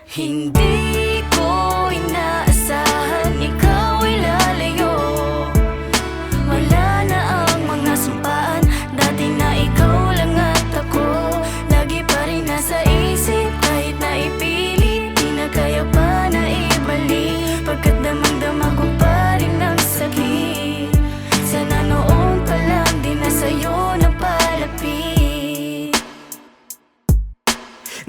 Hindi ko inaasahan ikaw ay lalayo. Wala na ang mga sumpaan, dati na ikaw lang at ako. Lagi pa rin nasa isip, kahit na ipilit, di na kaya pa na ibalik. Pagkat damang-dama ko pa rin ang sakit. Sana noon pa lang di na sa'yo napalapit.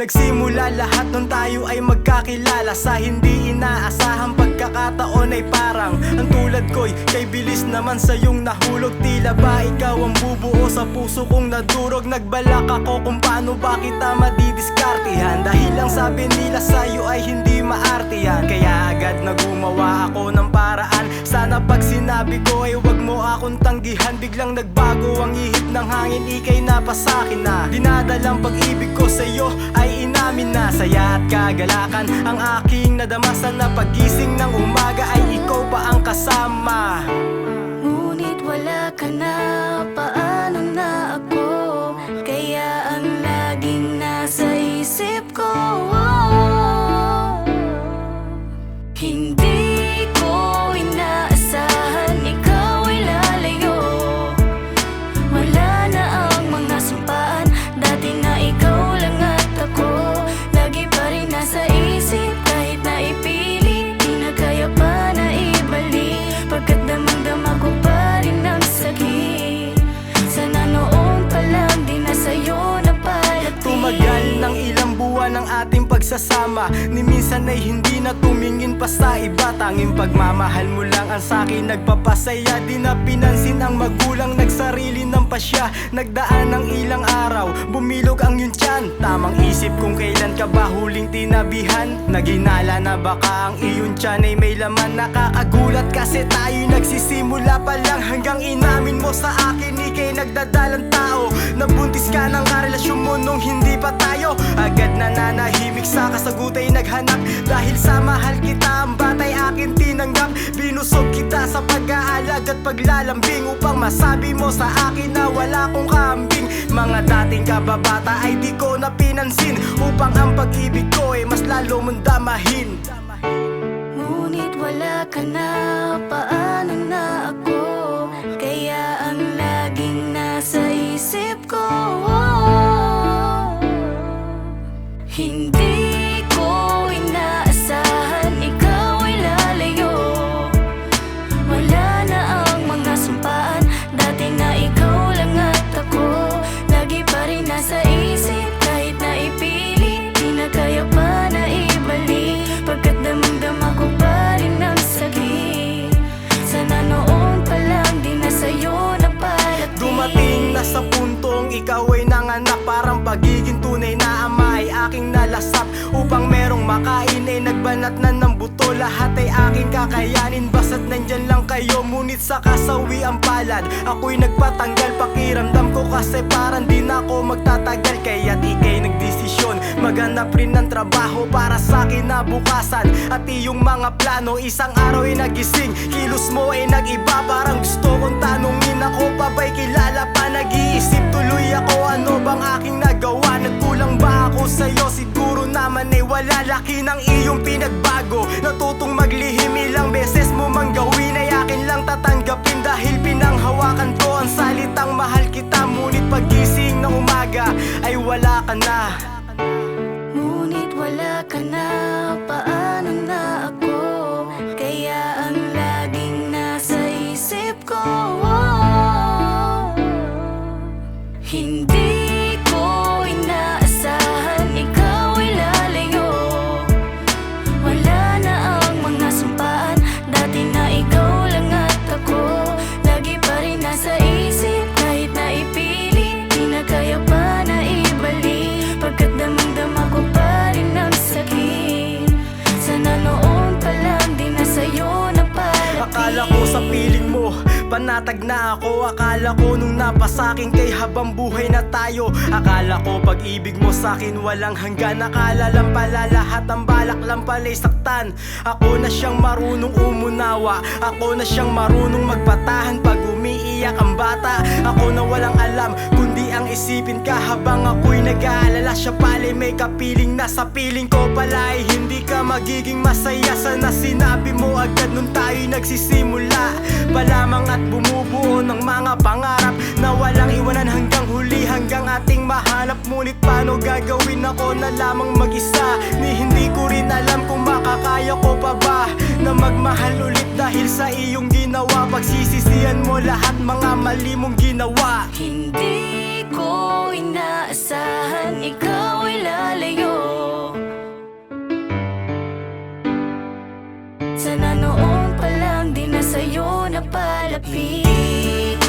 Nagsimula lahat nung tayo ay magkakilala sa hindi inaasahang pagkakataon ay parang ang tulad ko'y kay bilis naman sa iyong nahulog. Tila ba ikaw ang bubuo sa puso kong nadurog? Nagbalak ako kung paano ba kita madidiskartihan, dahil lang sabi nila sa'yo ay hindi maartihan. Kaya agad na gumawa ako ng paraan. Sana pag sinabi ko ay wag mo akong tanggihan. Biglang nagbago ang ihip ng hangin, ika'y napasakin na. Dinadalang pag-ibig ko sa'yo ay inamin na. Saya at kagalakan ang aking nadamasan, na pagising ng umaga ay ikaw pa ang kasama. Ngunit wala ka na, paano na ako? Kaya ang laging nasa isip ko, hindi ko inaasahan ikaw ay lalayo. Wala na ang mga sumpaan, dati na ikaw lang at ako. Lagi pa rin nasa isip, kahit na ipilit, di na kaya pa na ibalik. Pagkat damang-dama ko pa rin ang sakit. Sana noon pa lang di na sa'yo napalapit. Tumagal ng ilang buwan ang ating pagsasama, ni minsan ay hindi na tumingin pa sa iba. Tanging pagmamahal mo lang ang sa'kin nagpapasaya. Di na pinansin ang magulang, nagsarili ng pasya. Nagdaan ng ilang araw, bumilog ang iyong tiyan. Tamang isip kung kailan ka ba huling tinabihan. Naginala na baka ang iyong tiyan ay may laman. Nakakagulat kasi tayo'y nagsisimula pa lang, hanggang inamin mo sa akin ika'y nagdadalang tao. Nabuntis ka ng karelasyon mo nung hindi pa tayo. Agad na nanahimik sa kasagutay naghanap, dahil sa mahal kita ang batay akin tinanggap. Binusog kita sa pag-aalag at paglalambing, upang masabi mo sa akin na wala kong kambing. Mga dating kababata ay di ko na pinansin, upang ang pag-ibig ko ay mas lalo mong damahin. Ngunit wala ka na, paano na ako? Kaya ang laging nasa isip ko, hindi ko inaasahan ikaw ay lalayo. Wala na ang mga sumpaan, dati na ikaw lang at ako. Lagi pa rin nasa isip, kahit na ipilit, di na kaya pa na ibalik. Pagkat damang-dama ko pa rin ang sakit. Sana noon pa lang di na sa'yo napalapit. Dumating na sa puntong ikaw ay nanganak, parang pagiging tunay na ama ay aking nalasap. Upang merong makain ay nagbanat na ng buto. Lahat ay aking kakayanin, basta't nandyan lang kayo. Ngunit sa kasawi ang palad, ako'y nagpatanggal. Pakiramdam ko kasi parang di na ako magtatagal. Kaya't ika'y nagdesisyon, maghanap rin ng trabaho para sa kinabukasan. At iyong mga plano, isang araw ay nagising. Kilos mo ay nag-iba, parang gusto kong tanungin, ako pa ba'y kilala pa? Nag-iisip tuloy ako, ano bang aking nagawa? Nagkulang ba ako sa'yo? Siguro naman ay wala. Laki ng iyong pinagbago, natutong maglihim. Ilang beses mo mang gawin ay akin lang tatanggapin, dahil pinanghawakan ko ang salitang mahal kita. Ngunit pagising ng umaga ay wala ka na. Ngunit wala ka na, paano na ako? Kaya ang laging nasa isip ko, hindi ko inaasahan ikaw ay lalayo. Wala na ang mga sumpaan, dati na ikaw lang at ako. Lagi pa rin nasa isip, kahit na ipilit, di na kaya pa na ibalik. Pagkat damang-dama ko pa rin ang sakit. Sana noon pa lang di na sa'yo napalapit. Akala ko sa piling mo panatag na ako. Akala ko nung napasakin kay habang buhay na tayo. Akala ko pag-ibig mo sa'kin walang hanggan. Akala lang pala lahat ang balak lang pala'y saktan. Ako na siyang marunong umunawa, ako na siyang marunong magpatahan pag umiiyak ang bata. Ako na walang alam kundi lang isipin ka habang ako'y nag-aalala. Siya pala'y may kapiling na sa piling ko pala ay hindi ka magiging masaya. Sana sinabi mo agad nung tayo'y nagsisimula pa lamang at bumubuo ng mga pangarap na walang iwanan hanggang huli, hanggang ating mahanap. Ngunit paano gagawin ako na lamang mag-isa? Ni hindi ko rin alam kung makakaya ko pa ba na magmahal ulit dahil sa iyong ginawa. Pagsisisihan mo lahat mga mali mong ginawa. Hindi ko inaasahan ikaw ay lalayo. Sana noon pa lang di na sa'yo napalapit.